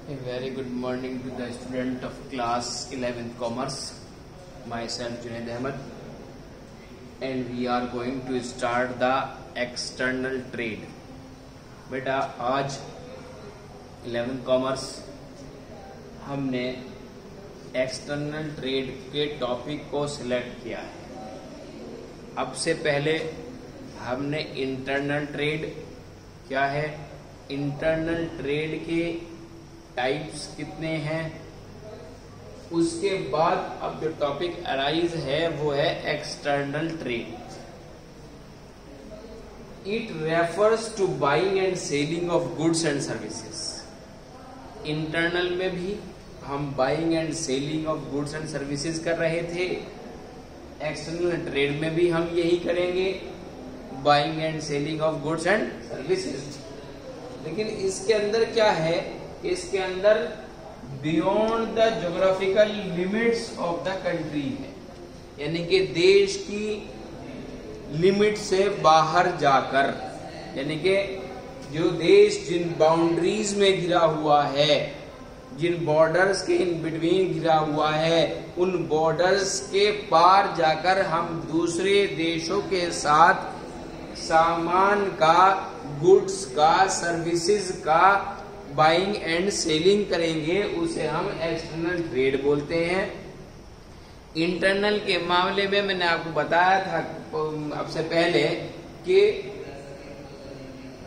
A very good morning to the student of class 11th commerce. Myself Junaid Ahmed, and we are going to start the external trade. बेटा आज 11th commerce हमने external trade के topic को select किया है। अब से पहले हमने इंटरनल ट्रेड क्या है, इंटरनल ट्रेड के टाइप्स कितने हैं, उसके बाद अब जो टॉपिक अराइज है वो है external trade. It refers to buying and selling of goods and services. Internal में भी हम buying and selling of goods and services कर रहे थे, एक्सटर्नल ट्रेड में भी हम यही करेंगे, buying and selling of goods and services. लेकिन इसके अंदर क्या है, इसके अंदर beyond the geographical limits of the country है, यानी कि देश की लिमिट से बाहर जाकर, यानी कि जो देश जिन बाउंड्रीज में घिरा हुआ है, जिन बॉर्डर्स के इन बिटवीन घिरा हुआ है, उन बॉर्डर्स के पार जाकर हम दूसरे देशों के साथ सामान का, गुड्स का, सर्विसेज का बाइंग एंड सेलिंग करेंगे, उसे हम एक्सटर्नल ट्रेड बोलते हैं। इंटरनल के मामले में मैंने आपको बताया था अब से पहले कि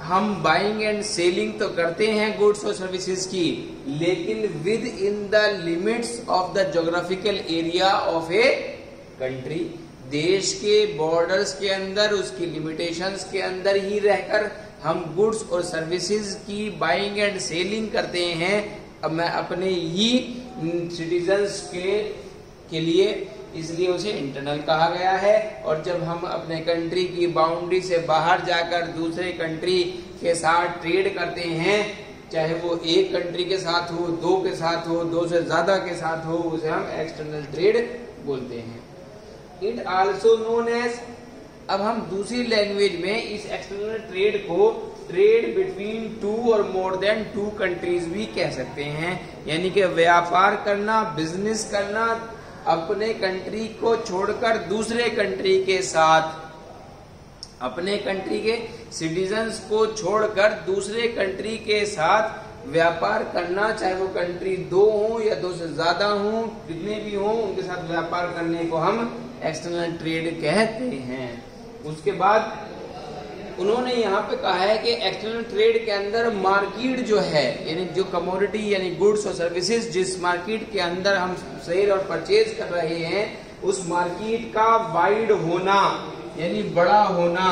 हम बाइंग एंड सेलिंग तो करते हैं गुड्स और सर्विसेज की, लेकिन with in the limits of the geographical area of a country. देश के बॉर्डर्स के अंदर, उसकी लिमिटेशंस के अंदर ही रहकर हम गुड्स और सर्विसेज की बाइंग एंड सेलिंग करते हैं। अब मैं अपने ही सिटीजन्स के लिए, इसलिए उसे इंटरनल कहा गया है। और जब हम अपने कंट्री की बाउंड्री से बाहर जाकर दूसरे कंट्री के साथ ट्रेड करते हैं, चाहे वो एक कंट्री के साथ हो, दो के साथ हो, दो से ज्यादा के साथ हो, उसे हम एक्सटर्नल ट्रेड बोलते हैं। इट आल्सो नोन एज, अब हम दूसरी लैंग्वेज में इस एक्सटर्नल ट्रेड को ट्रेड बिटवीन टू और मोर देन टू कंट्रीज भी कह सकते हैं, यानी कि व्यापार करना, बिजनेस करना, अपने कंट्री को छोड़कर दूसरे कंट्री के साथ, अपने कंट्री के सिटीजन्स को छोड़कर दूसरे कंट्री के साथ व्यापार करना, चाहे वो कंट्री दो हो या दो से ज्यादा हो, कितने भी हो, उनके साथ व्यापार करने को हम एक्सटर्नल ट्रेड कहते हैं। उसके बाद उन्होंने यहाँ पे कहा है कि एक्सटर्नल ट्रेड के अंदर मार्केट जो है, यानी जो कमोडिटी यानी गुड्स और सर्विसेज जिस मार्केट के अंदर हम सेल और परचेज कर रहे हैं, उस मार्केट का वाइड होना यानी बड़ा होना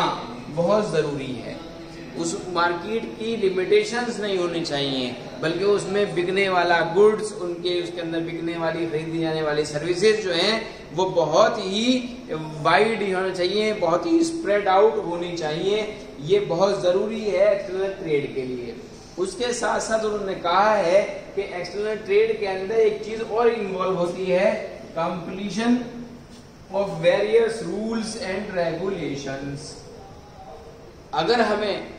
बहुत जरूरी है। उस मार्केट की लिमिटेशंस नहीं होनी चाहिए, बल्कि उसमें बिकने वाला गुड्स, उसके अंदर बिकने वाली, खरीदी जाने वाली सर्विसेज जो हैं वो बहुत ही वाइड होना चाहिए, बहुत ही स्प्रेड आउट होनी चाहिए। ये बहुत जरूरी है एक्सटर्नल ट्रेड के लिए। उसके साथ साथ उन्होंने कहा है कि एक्सटर्नल ट्रेड के अंदर एक चीज और इन्वॉल्व होती है, completion of various rules and regulations. अगर हमें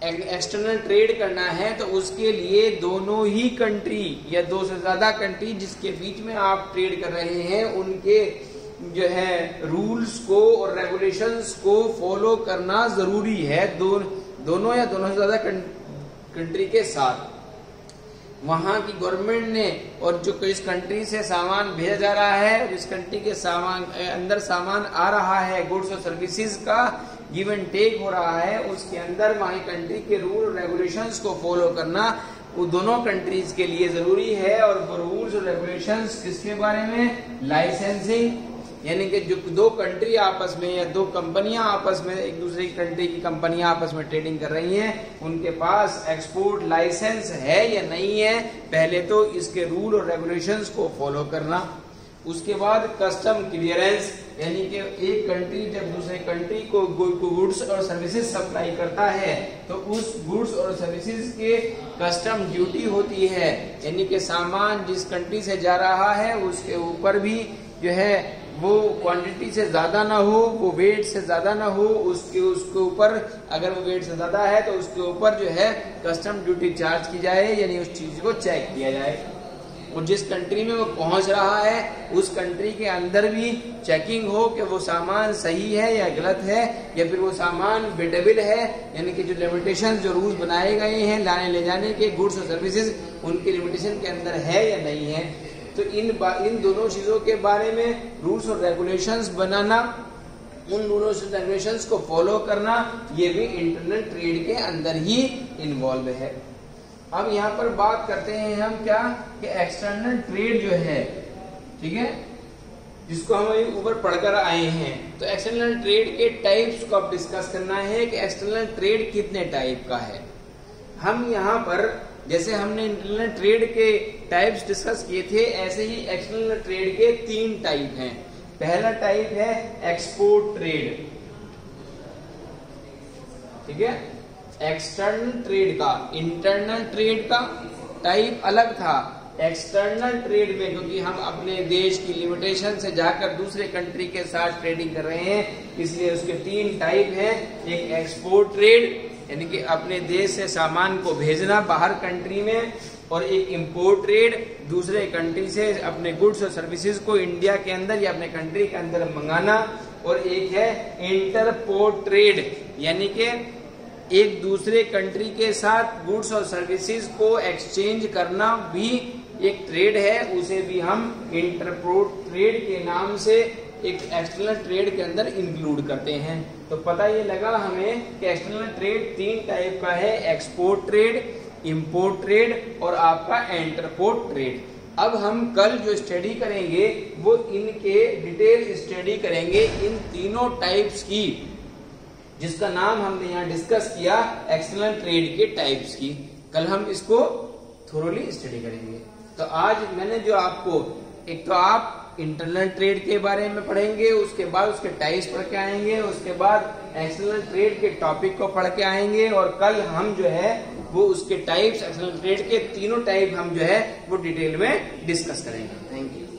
एक्सटर्नल ट्रेड करना है तो उसके लिए दोनों ही कंट्री या दो से ज्यादा कंट्री जिसके बीच में आप ट्रेड कर रहे हैं, उनके जो है रूल्स को और रेगुलेशंस को फॉलो करना जरूरी है। दोनों या दोनों से ज्यादा कंट्री के साथ वहां की गवर्नमेंट ने, और जो इस कंट्री से सामान भेजा जा रहा है और इस कंट्री के अंदर सामान आ रहा है, गुड्स और सर्विसेज का गिव एंड टेक हो रहा है, उसके अंदर वहां कंट्री के रूल और रेगुलेशंस को फॉलो करना वो दोनों कंट्रीज के लिए जरूरी है। और रूल्स और रेगुलेशंस किसके बारे में, लाइसेंसिंग, यानी कि जो दो कंट्री आपस में या दो कंपनियां आपस में, एक दूसरे कंट्री की कंपनियां आपस में ट्रेडिंग कर रही हैं, उनके पास एक्सपोर्ट लाइसेंस है या नहीं है, पहले तो इसके रूल और रेगुलेशंस को फॉलो करना। उसके बाद कस्टम क्लियरेंस, यानी कि एक कंट्री जब दूसरे कंट्री को गुड्स और सर्विसेज सप्लाई करता है तो उस गुड्स और सर्विसेज के कस्टम ड्यूटी होती है, यानी कि सामान जिस कंट्री से जा रहा है उसके ऊपर भी जो है वो क्वांटिटी से ज्यादा ना हो, वो वेट से ज्यादा ना हो, उसके ऊपर अगर वो वेट से ज्यादा है तो उसके ऊपर जो है कस्टम ड्यूटी चार्ज की जाए, यानी उस चीज को चेक किया जाए। और जिस कंट्री में वो पहुंच रहा है उस कंट्री के अंदर भी चेकिंग हो कि वो सामान सही है या गलत है, या फिर वो सामान वेटेबल है, यानी कि जो लिमिटेशन जो रूल्स बनाए गए हैं लाने ले जाने के गुड्स और सर्विसेज उनके लिमिटेशन के अंदर है या नहीं है। तो इन दोनों चीजों के बारे में रूल्स और रेगुलेशंस बनाना, उन रूल्स और रेगुलेशंस को फॉलो करना, ये भी इंटरनल ट्रेड के अंदर ही इन्वॉल्व है। अब यहाँ पर बात करते हैं हम क्या कि एक्सटर्नल ट्रेड जो है, ठीक है, जिसको हम ऊपर पढ़कर आए हैं। तो एक्सटर्नल ट्रेड के टाइप्स को अब डिस्कस करना है कि एक्सटर्नल ट्रेड कितने टाइप का है। हम यहाँ पर जैसे हमने इंटरनल ट्रेड के टाइप्स डिस्कस किए थे, ऐसे ही एक्सटर्नल ट्रेड के 3 टाइप हैं। पहला टाइप है एक्सपोर्ट ट्रेड, ठीक है। एक्सटर्नल ट्रेड का, इंटरनल ट्रेड का टाइप अलग था। एक्सटर्नल ट्रेड में क्योंकि हम अपने देश की लिमिटेशन से जाकर दूसरे कंट्री के साथ ट्रेडिंग कर रहे हैं, इसलिए उसके 3 टाइप हैं। एक एक्सपोर्ट ट्रेड यानी कि अपने देश से सामान को भेजना बाहर कंट्री में, और एक इंपोर्ट ट्रेड दूसरे कंट्री से अपने गुड्स और सर्विसेज को इंडिया के अंदर या अपने कंट्री के अंदर मंगाना, और एक है इंटरपोर्ट ट्रेड यानी कि एक दूसरे कंट्री के साथ गुड्स और सर्विसेज को एक्सचेंज करना भी एक ट्रेड है, उसे भी हम इंटरपोर्ट ट्रेड के नाम से एक एक्सटर्नल ट्रेड के अंदर इंक्लूड करते हैं। तो पता ये लगा हमें कि एक्सटर्नल ट्रेड 3 टाइप का है, एक्सपोर्ट ट्रेड, इंपोर्ट ट्रेड और आपका इंटरपोर्ट ट्रेड। अब हम कल जो स्टडी करेंगे वो इनके डिटेल स्टडी करेंगे इन तीनों टाइप्स की, जिसका नाम हमने यहाँ डिस्कस किया एक्सटर्नल ट्रेड के टाइप्स की। कल हम इसको थोरोली स्टडी करेंगे। तो आज मैंने जो आपको, एक तो आप इंटरनल ट्रेड के बारे में पढ़ेंगे, उसके बाद उसके टाइप्स पढ़ के आएंगे, उसके बाद एक्सटर्नल ट्रेड के टॉपिक को पढ़ के आएंगे, और कल हम जो है वो उसके टाइप्स, एक्सटर्नल ट्रेड के तीनों टाइप हम जो है वो डिटेल में डिस्कस करेंगे। Thank you.